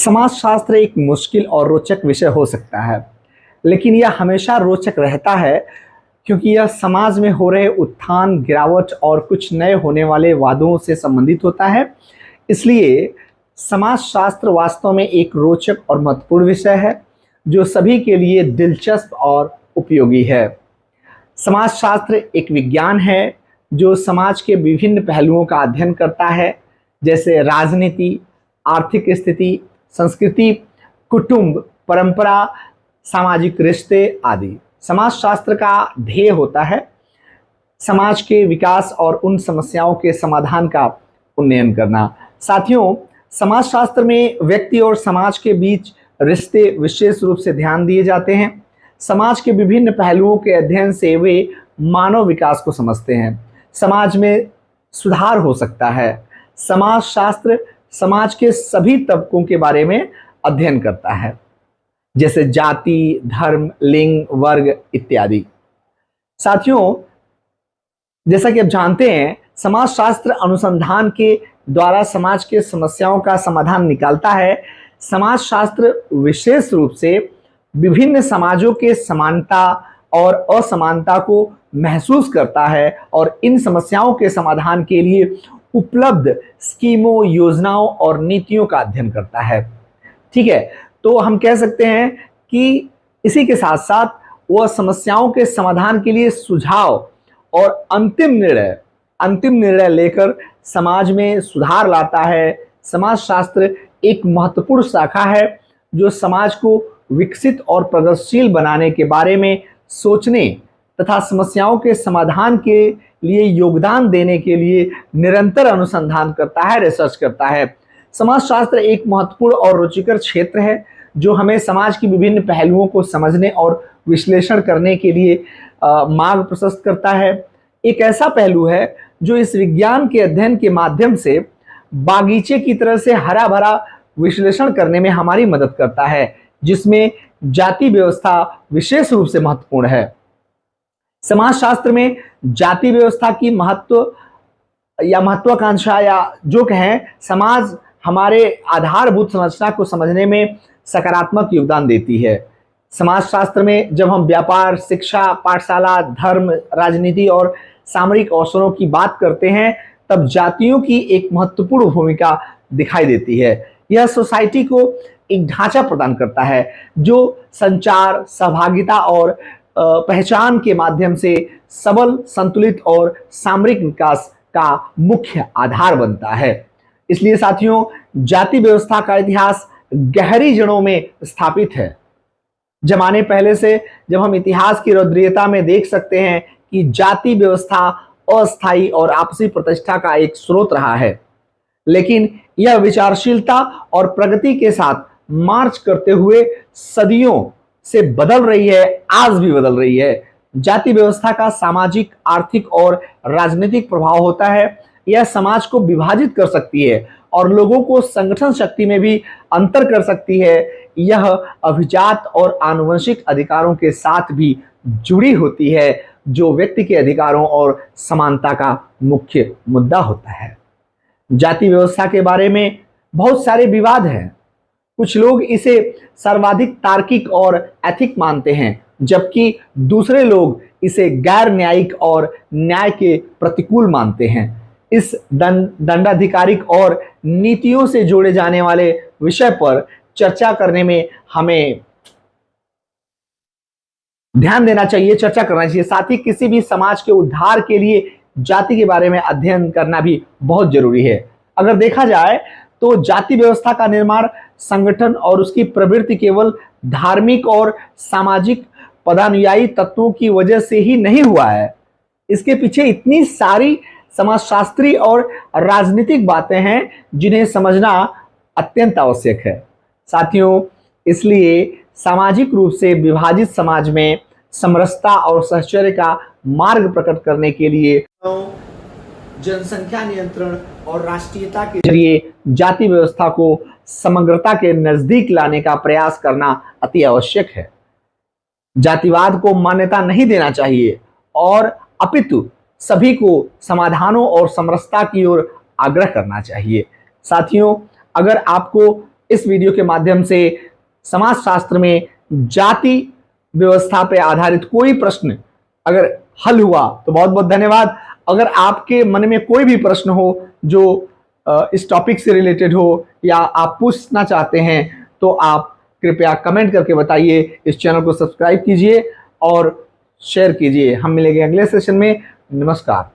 समाजशास्त्र एक मुश्किल और रोचक विषय हो सकता है, लेकिन यह हमेशा रोचक रहता है क्योंकि यह समाज में हो रहे उत्थान, गिरावट और कुछ नए होने वाले वादों से संबंधित होता है। इसलिए समाजशास्त्र वास्तव में एक रोचक और महत्वपूर्ण विषय है, जो सभी के लिए दिलचस्प और उपयोगी है। समाजशास्त्र एक विज्ञान है जो समाज के विभिन्न पहलुओं का अध्ययन करता है, जैसे राजनीति, आर्थिक स्थिति, संस्कृति, कुटुंब, परंपरा, सामाजिक रिश्ते आदि। समाजशास्त्र का ध्येय होता है समाज के विकास और उन समस्याओं के समाधान का उन्नयन करना। साथियों, समाजशास्त्र में व्यक्ति और समाज के बीच रिश्ते विशेष रूप से ध्यान दिए जाते हैं। समाज के विभिन्न पहलुओं के अध्ययन से वे मानव विकास को समझते हैं। समाज में सुधार हो सकता है। समाजशास्त्र समाज के सभी तबकों के बारे में अध्ययन करता है, जैसे जाति, धर्म, लिंग, वर्ग इत्यादि। साथियों, जैसा कि आप जानते हैं, समाजशास्त्र अनुसंधान के द्वारा समाज के समस्याओं का समाधान निकालता है। समाजशास्त्र विशेष रूप से विभिन्न समाजों के समानता और असमानता को महसूस करता है और इन समस्याओं के समाधान के लिए उपलब्ध स्कीमों, योजनाओं और नीतियों का अध्ययन करता है। ठीक है, तो हम कह सकते हैं कि इसी के साथ साथ वह समस्याओं के समाधान के लिए सुझाव और अंतिम निर्णय लेकर समाज में सुधार लाता है। समाजशास्त्र एक महत्वपूर्ण शाखा है जो समाज को विकसित और प्रगतिशील बनाने के बारे में सोचने तथा समस्याओं के समाधान के लिए योगदान देने के लिए निरंतर अनुसंधान करता है, रिसर्च करता है। समाजशास्त्र एक महत्वपूर्ण और रुचिकर क्षेत्र है जो हमें समाज की विभिन्न पहलुओं को समझने और विश्लेषण करने के लिए मार्ग प्रशस्त करता है। एक ऐसा पहलू है जो इस विज्ञान के अध्ययन के माध्यम से बागीचे की तरह से हरा भरा विश्लेषण करने में हमारी मदद करता है, जिसमें जाति व्यवस्था विशेष रूप से महत्वपूर्ण है। समाजशास्त्र में जाति व्यवस्था की महत्वाकांक्षा या जो कहें समाज हमारे आधारभूत संरचना को समझने में सकारात्मक योगदान देती है। समाजशास्त्र में जब हम व्यापार, शिक्षा, पाठशाला, धर्म, राजनीति और सामरिक अवसरों की बात करते हैं, तब जातियों की एक महत्वपूर्ण भूमिका दिखाई देती है। यह सोसाइटी को एक ढांचा प्रदान करता है जो संचार, सहभागिता और पहचान के माध्यम से सबल, संतुलित और सामरिक विकास का मुख्य आधार बनता है। इसलिए साथियों, जाति व्यवस्था का इतिहास गहरी जड़ों में स्थापित है। जमाने पहले से जब हम इतिहास की रौद्रीयता में देख सकते हैं कि जाति व्यवस्था अस्थायी और आपसी प्रतिष्ठा का एक स्रोत रहा है, लेकिन यह विचारशीलता और प्रगति के साथ मार्च करते हुए सदियों से बदल रही है, आज भी बदल रही है। जाति व्यवस्था का सामाजिक, आर्थिक और राजनीतिक प्रभाव होता है। यह समाज को विभाजित कर सकती है और लोगों को संगठन शक्ति में भी अंतर कर सकती है। यह अभिजात और आनुवंशिक अधिकारों के साथ भी जुड़ी होती है, जो व्यक्ति के अधिकारों और समानता का मुख्य मुद्दा होता है। जाति व्यवस्था के बारे में बहुत सारे विवाद हैं। कुछ लोग इसे सर्वाधिक तार्किक और एथिक मानते हैं, जबकि दूसरे लोग इसे गैर न्यायिक और न्याय के प्रतिकूल मानते हैं। इस दंडाधिकारिक और नीतियों से जोड़े जाने वाले विषय पर चर्चा करने में हमें ध्यान देना चाहिए, चर्चा करना चाहिए। साथ ही किसी भी समाज के उद्धार के लिए जाति के बारे में अध्ययन करना भी बहुत जरूरी है। अगर देखा जाए तो जाति व्यवस्था का निर्माण, संगठन और उसकी प्रवृत्ति केवल धार्मिक और सामाजिक पदानुयायी तत्वों की वजह से ही नहीं हुआ है। इसके पीछे इतनी सारी समाजशास्त्री और राजनीतिक बातें हैं जिन्हें समझना अत्यंत आवश्यक है। साथियों, इसलिए सामाजिक रूप से विभाजित समाज में समरसता और साहचर्य का मार्ग प्रकट करने के लिए जनसंख्या नियंत्रण और राष्ट्रीयता के जरिए जाति व्यवस्था को समग्रता के नजदीक लाने का प्रयास करना अति आवश्यक है। जातिवाद को मान्यता नहीं देना चाहिए और अपितु सभी को समाधानों और समरसता की ओर आग्रह करना चाहिए। साथियों, अगर आपको इस वीडियो के माध्यम से समाजशास्त्र में जाति व्यवस्था पे आधारित कोई प्रश्न अगर हल हुआ तो बहुत बहुत धन्यवाद। अगर आपके मन में कोई भी प्रश्न हो जो इस टॉपिक से रिलेटेड हो या आप पूछना चाहते हैं तो आप कृपया कमेंट करके बताइए। इस चैनल को सब्सक्राइब कीजिए और शेयर कीजिए। हम मिलेंगे अगले सेशन में। नमस्कार।